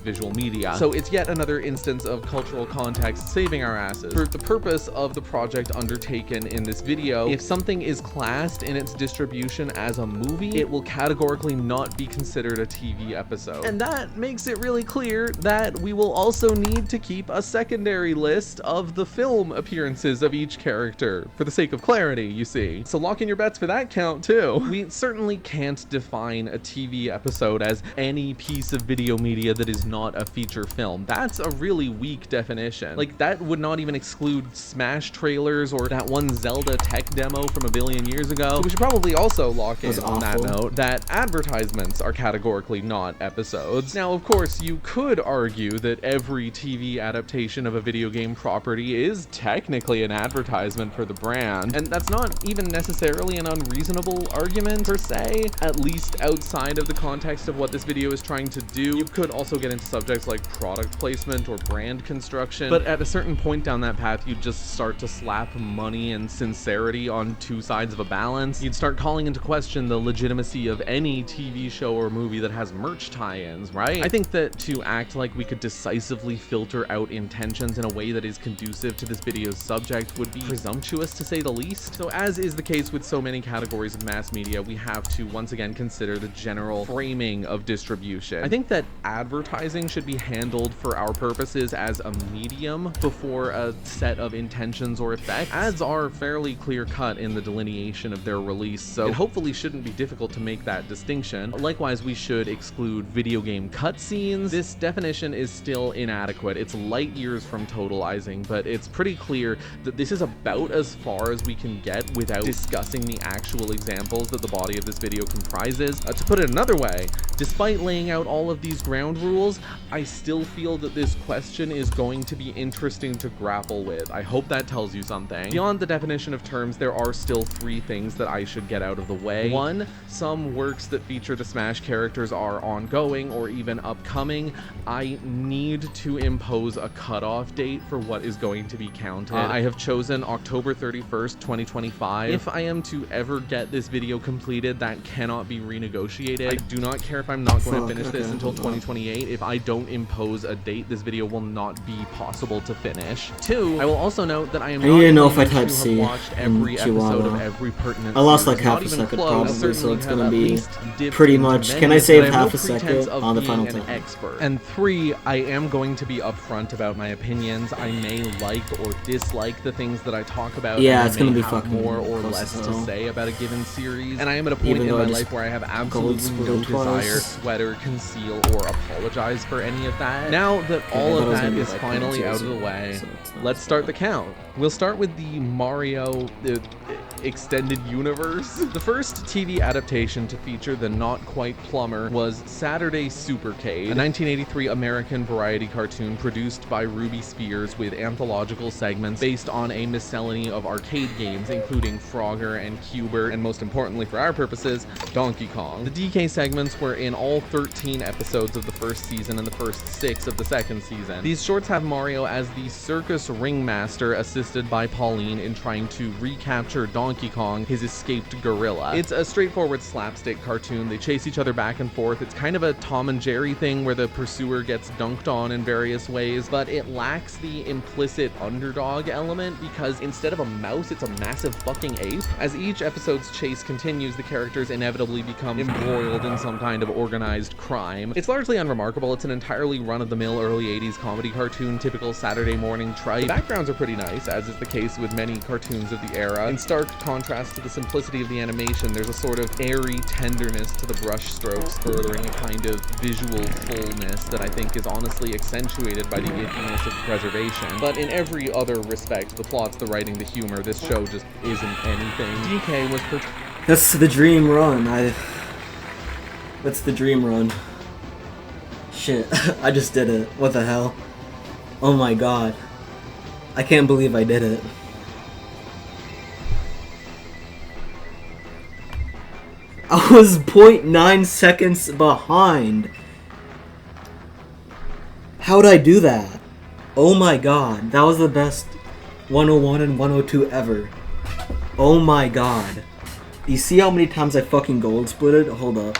visual media. So it's yet another instance of cultural context saving our asses. For the purpose of the project undertaken in this video, if something is classed in its distribution as a movie, it will categorically not be considered a TV episode. And that makes it really clear that we will also need to keep a secondary list of the film appearances of each character, for the sake of clarity, you see. So lock in your bets for that count too. We certainly can't define a TV episode as any piece of video media that is not a feature film. That's a really weak definition. Like, that would not even exclude Smash trailers or that one Zelda tech demo from a billion years ago. So we should probably also lock in on that note that advertisements are categorically not episodes. Now, of course, you could argue that every TV adaptation of a video game property is technically an advertisement for the brand, and that's not even necessarily an unreasonable argument per se, at least outside of the context of what this video is trying to do. You could also get into subjects like product placement or brand construction, but at a certain point down that path, you'd just start to slap money and sincerity on two sides of a balance. You'd start calling into question the legitimacy of any TV show or movie that has merch tie-ins, right? I think that to act like we could decisively filter out intentions in a way that is conducive to this video's subject would be presumptuous, to say the least. So as is the case with so many categories of mass media, we have to once again consider the general framing of distribution. I think that advertising should be handled for our purposes as a medium before a set of intentions or effects. Ads are fairly clear-cut in the delineation of their release, so it hopefully shouldn't be difficult to make that distinction. Likewise, we should exclude video game cutscenes. This definition is still inadequate. It's light years from totalizing, but it's pretty clear that this is about as far as we can get without discussing the actual examples that the body of this video comprises. To put it another way, despite laying out all of these ground rules, I still feel that this question is going to be interesting to grapple with. I hope that tells you something. Beyond the definition of terms, there are still three things that I should get out of the way. One, some works that feature the Smash characters are ongoing or even upcoming. I need to impose a cutoff date for what is going to be counted. I have chosen October 31st, 2025. If I am to ever get this video completed, that cannot be renegotiated. I do not care if I'm not going to finish this until 2028. If I don't impose a date, this video will not be possible to finish. Two, I will also note that I am not know if I type C watched every episode of every pertinent I lost like series, half a second probably, so it's gonna be dipped pretty into much. many, Can I save but half no a second pretense of on the being final an time? expert. And three, I am going to be upfront about my opinions. I may like or dislike the things that I talk about. Yeah, and it's gonna be have fucking more or close less as to hell. say about a given series. And I am at a point Even in though I my just life where I have absolutely no gold desire to twice. sweater, conceal, or apologize for any of that. Now that all I thought it of was that gonna be is like finally out of the points, way, so it's not let's start the count. We'll start with the Mario extended universe. The first TV adaptation to feature the not quite plumber was Saturday Supercade, a 1983 American variety cartoon produced by Ruby Spears with anthological segments based on a miscellany of arcade games, including Frogger and Cubert, and most importantly for our purposes, Donkey Kong. The DK segments were in all 13 episodes of the first season and the first 6 of the second season. These shorts have Mario as the circus ringmaster, assisted by Pauline in trying to recapture Donkey Kong, his escaped gorilla. It's a straightforward slapstick cartoon. They chase each other back and forth. It's kind of a Tom and Jerry thing where the pursuer gets dunked on in various ways, but it lacks the implicit underdog element because instead of a mouse, it's a massive fucking ape. As each episode's chase continues, the characters inevitably become embroiled in some kind of organized crime. It's largely unremarkable. It's an entirely run-of-the-mill early 80s comedy cartoon, typical Saturday morning tripe. The backgrounds are pretty nice, as is the case with many cartoons of the era. In stark contrast to the simplicity of the animation, there's a sort of airy tenderness to the brush strokes, furthering a kind of visual fullness that I think is honestly accentuated by the itchiness of preservation. But in every other respect, the plots, the writing, the humor, this show just isn't anything. DK was That's the dream run. That's the dream run. Shit, I just did it. What the hell? Oh my god. I can't believe I did it. I was 0.9 seconds behind. How'd I do that? Oh my god, that was the best 101 and 102 ever. Oh my god. You see how many times I fucking gold splitted? Hold up.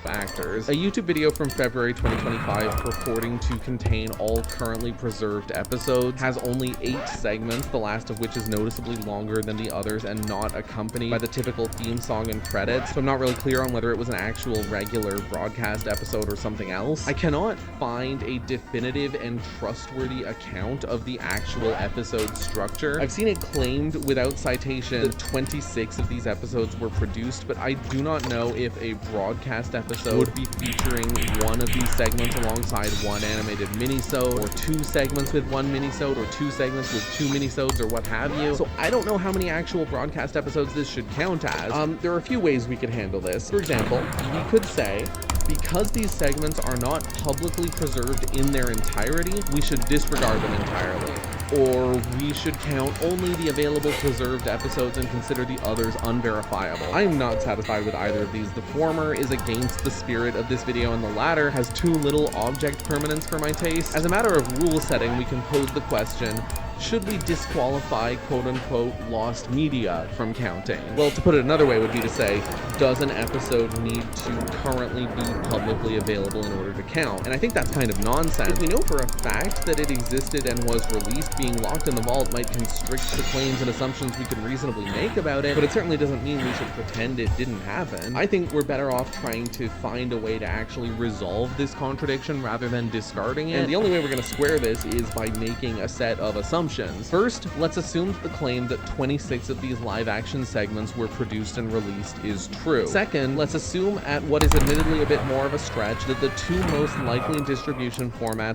factors. A YouTube video from February 2025 purporting to contain all currently preserved episodes has only 8 segments, the last of which is noticeably longer than the others and not accompanied by the typical theme song and credits, so I'm not really clear on whether it was an actual regular broadcast episode or something else. I cannot find a definitive and trustworthy account of the actual episode structure. I've seen it claimed without citation that 26 of these episodes were produced, but I do not know if a broadcast episode would be featuring one of these segments alongside one animated minisode, or 2 segments with 1 minisode, or 2 segments with 2 minisodes, or what have you. So I don't know how many actual broadcast episodes this should count as. There are a few ways we could handle this. For example, we could say, because these segments are not publicly preserved in their entirety, we should disregard them entirely. Or we should count only the available preserved episodes and consider the others unverifiable. I am not satisfied with either of these. The former is against the spirit of this video, and the latter has too little object permanence for my taste. As a matter of rule setting, we can pose the question, should we disqualify quote-unquote lost media from counting? Well, to put it another way would be to say, does an episode need to currently be publicly available in order to count? And I think that's kind of nonsense. If we know for a fact that it existed and was released, being locked in the vault might constrict the claims and assumptions we can reasonably make about it, but it certainly doesn't mean we should pretend it didn't happen. I think we're better off trying to find a way to actually resolve this contradiction rather than discarding it. And the only way we're going to square this is by making a set of assumptions. First, let's assume that the claim that 26 of these live-action segments were produced and released is true. Second, let's assume, at what is admittedly a bit more of a stretch, that the 2 most likely distribution formats